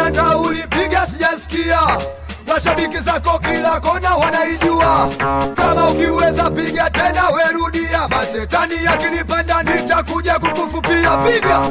Kinanda ulipiga sijasikia, mashabiki zako kila kona wanaijua. Kama ukiweza piga tena werudia, masetani yakinipanda nitakuja kukufupia. Piga